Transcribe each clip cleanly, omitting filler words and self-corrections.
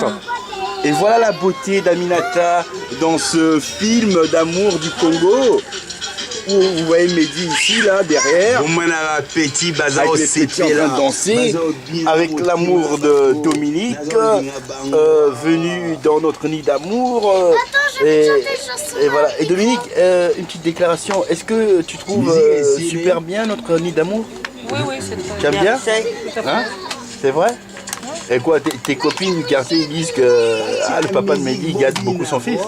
attends. Et voilà la beauté d'Aminata dans ce film d'amour du Congo. Où vous voyez Mehdi ici, là, derrière. Avec les petits en train de danser. Avec l'amour de Dominique, venu dans notre nid d'amour. Et voilà. Et Dominique, une petite déclaration. Est-ce que tu trouves super bien notre nid d'amour? Oui, c'est très tu aimes bien. Hein? C'est vrai? Et quoi, tes copines du quartier ils disent que le papa de Mehdi gâte beaucoup son fils?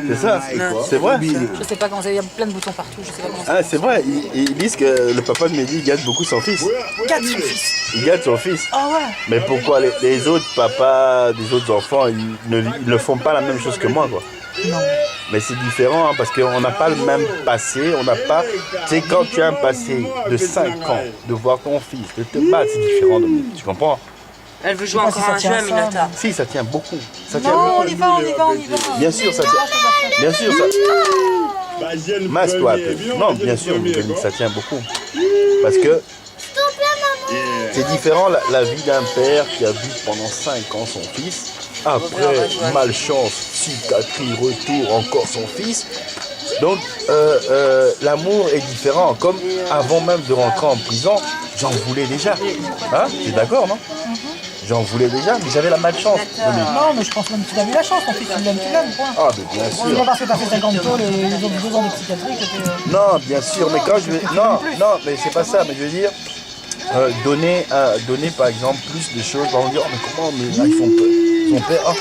C'est ça? C'est vrai? Je sais pas comment ça, il y a plein de boutons partout, je sais pas comment ça. Ah, c'est vrai, ils disent que le papa de Mehdi gâte beaucoup son fils. Gâte son fils. Il gâte son fils. Ah ouais. Mais pourquoi les autres papas des autres enfants, ils ne font pas la même chose que moi, quoi? Non. Mais c'est différent, hein, parce qu'on n'a pas le même passé, on n'a pas... Tu sais, quand tu as un passé de 5 ans, de voir ton fils, de te battre, c'est différent, tu comprends? Elle veut jouer encore un jeu, Aminata. Si, ça tient beaucoup. Ça tient beaucoup. On y va. Bien sûr, ça tient. Bien sûr, ça. Masse-toi un peu. Non, bien sûr, ça tient beaucoup. Parce que c'est différent la vie d'un père qui a vu pendant 5 ans son fils. Après, malchance, psychiatrie, retour, encore son fils. Donc, l'amour est différent. Comme avant même de rentrer en prison, j'en voulais déjà. Hein? Tu es d'accord, non? J'en voulais déjà, mais j'avais la malchance. Non, mais je pense même que tu as eu la chance, ton fils, tu l'aimes, point. Ah, mais bien sûr. C'est pas parce que tu as fait 50 tours, les autres 2 ans de psychiatrie que tu... Non, bien sûr, mais quand je vais... Non, mais c'est pas ça, mais je veux dire, donner par exemple plus de choses, on va dire, oh, mais comment, mais là, son père,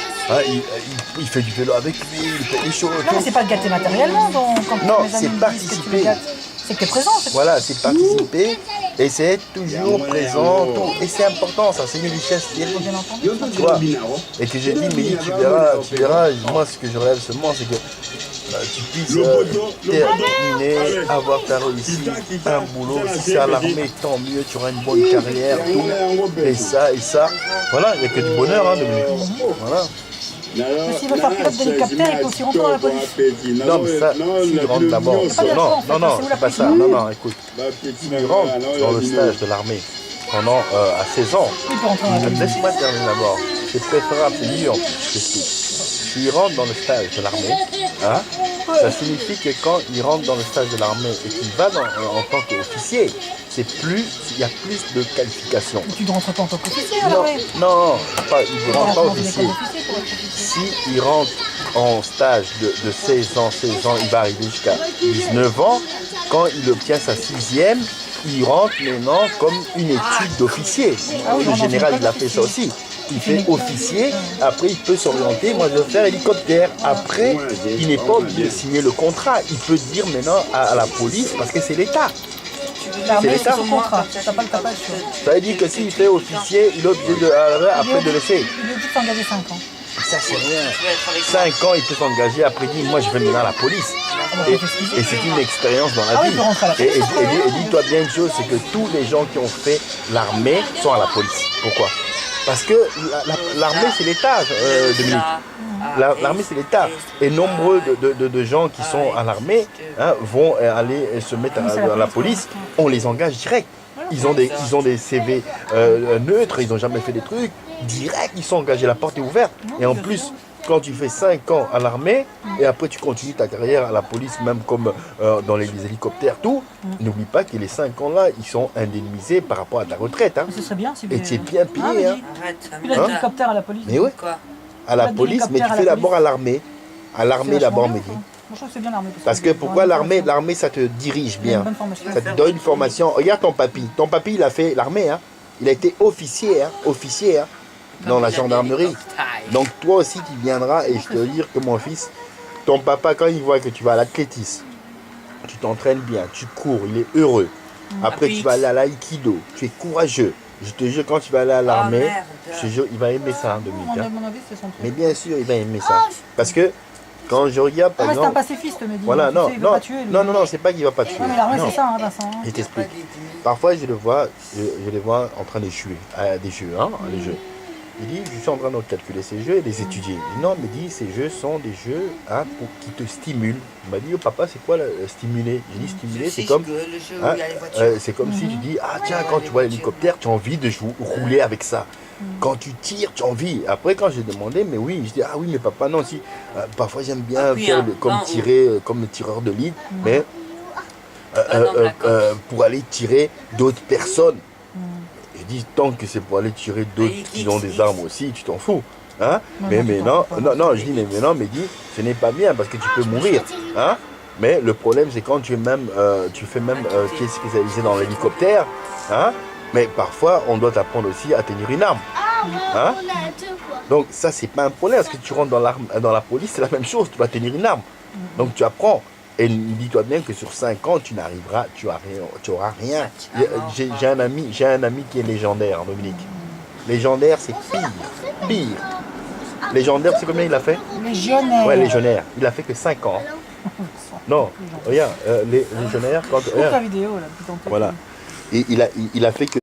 il fait du vélo avec lui, il fait des choses. Non, mais c'est pas le gâter matériellement, donc, quand non, c'est participer. C'est que tu es présent. Voilà, c'est participer et c'est être toujours présent. Tout. Et c'est important, ça, c'est une richesse terrible. Tu vois. Et que j'ai dit, mais tu verras, moi ce que je rêve seulement, c'est que tu puisses terminer, avoir ta réussite, un boulot. Si c'est à l'armée, tant mieux, tu auras une bonne carrière, tout. Et ça. Voilà, il n'y a que du bonheur, hein, Dominique. Voilà. Mais s'il veut faire pilote d'hélicoptère, il peut aussi rentrer dans la police. Non, mais ça, s'il rentre d'abord. Non, c'est pas ça. Non, écoute. S'il rentre dans le stage de l'armée pendant à 16 ans, laisse-moi terminer d'abord. C'est préférable, c'est mieux. S'il rentre dans le stage de l'armée, hein, ça signifie que quand il rentre dans le stage de l'armée et qu'il va en tant qu'officier, il y a plus de qualifications. Tu ne rentres pas en tant qu'officier à l'armée? Non, il ne rentre pas officier. S'il rentre en stage de 16 ans, il va arriver jusqu'à 19 ans. Quand il obtient sa 6e, il rentre maintenant comme une étude d'officier. Le général, il a fait ça aussi. Il fait officier, après il peut s'orienter, moi je vais faire hélicoptère. Après, il n'est pas obligé de signer le contrat. Il peut dire maintenant à la police, parce que c'est l'État. L'armée, c'est son contrat, t'as pas le tapage. Ça veut dire que s'il fait officier, il est obligé après de laisser. Il est obligé de s'engager 5 ans. Ça c'est rien. 5 ans, il peut s'engager, après il dit, moi je vais maintenant à la police. Et c'est une expérience dans la vie. Et dis-toi bien une chose, c'est que tous les gens qui ont fait l'armée sont à la police. Pourquoi? Parce que l'armée c'est l'État, Dominique. L'armée c'est l'État. Et nombreux de gens qui sont à l'armée vont aller se mettre à la police. On les engage direct. Ils ont des CV neutres, ils n'ont jamais fait des trucs. Direct, ils sont engagés, la porte est ouverte. Et en plus, quand tu fais 5 ans à l'armée, et après tu continues ta carrière à la police, même comme dans les hélicoptères, tout, n'oublie pas que les 5 ans-là, ils sont indemnisés par rapport à ta retraite. Hein. Ce serait bien. Et tu es bien payé. Hein. Pilote d'hélicoptère à la police. Mais oui, à la police, mais tu fais d'abord à l'armée. À l'armée d'abord, Mehdi. Je trouve que c'est bien l'armée. Parce que pourquoi l'armée? L'armée, ça te dirige bien. Ça te donne une formation. Regarde ton papy. Ton papy, il a fait l'armée. Hein. Il a été officier. Officier. Dans la gendarmerie. Donc toi aussi tu viendras et je te dire que mon fils, ton papa quand il voit que tu vas à l'athlétisme, tu t'entraînes bien, tu cours, il est heureux. Après tu vas aller à l'aïkido, tu es courageux. Je te jure quand tu vas aller à l'armée, je te jure il va aimer ça, Dominique. Mais bien sûr il va aimer ça. Parce que quand je regarde par exemple... c'est un pacifiste, me dit. Voilà, non, c'est pas qu'il va pas tuer. Mais l'armée c'est ça, hein, Vincent. Je t'explique. Parfois je les vois en train de jouer à des jeux, les jeux. Il dit, je suis en train de calculer ces jeux et les étudier. Il dit, non, mais dit, ces jeux sont des jeux pour qui te stimulent. Il m'a dit, oh papa, c'est quoi stimuler? J'ai dit, stimuler, c'est comme, c'est comme si tu dis, ah tiens, quand tu vois l'hélicoptère, tu as envie de rouler avec ça. Quand tu tires, tu as envie. Après, quand j'ai demandé, mais oui, je dis, ah oui, mais papa, non, si, parfois j'aime bien faire tirer comme le tireur de lead, mais pour aller tirer d'autres personnes. Je dis, tant que c'est pour aller tirer d'autres qui ont des armes aussi, tu t'en fous. Hein? Mais non, je dis, mais non, mais dis, ce n'est pas bien parce que tu peux mourir. Hein? Mais le problème, c'est quand tu es spécialisé dans l'hélicoptère, hein? Mais parfois, on doit t'apprendre aussi à tenir une arme. Hein? Donc ça, c'est pas un problème, parce que tu rentres dans la police, c'est la même chose, tu vas tenir une arme. Donc tu apprends. Et dis-toi bien que sur 5 ans, tu auras rien. J'ai un ami qui est légendaire, Dominique. Légendaire, c'est pire. Légendaire, c'est combien il a fait? Légionnaire. Ouais, légionnaire. Il a fait que 5 ans. Non, regarde, légionnaire, quand... Regarde. Ta vidéo, là, voilà. Et il a fait que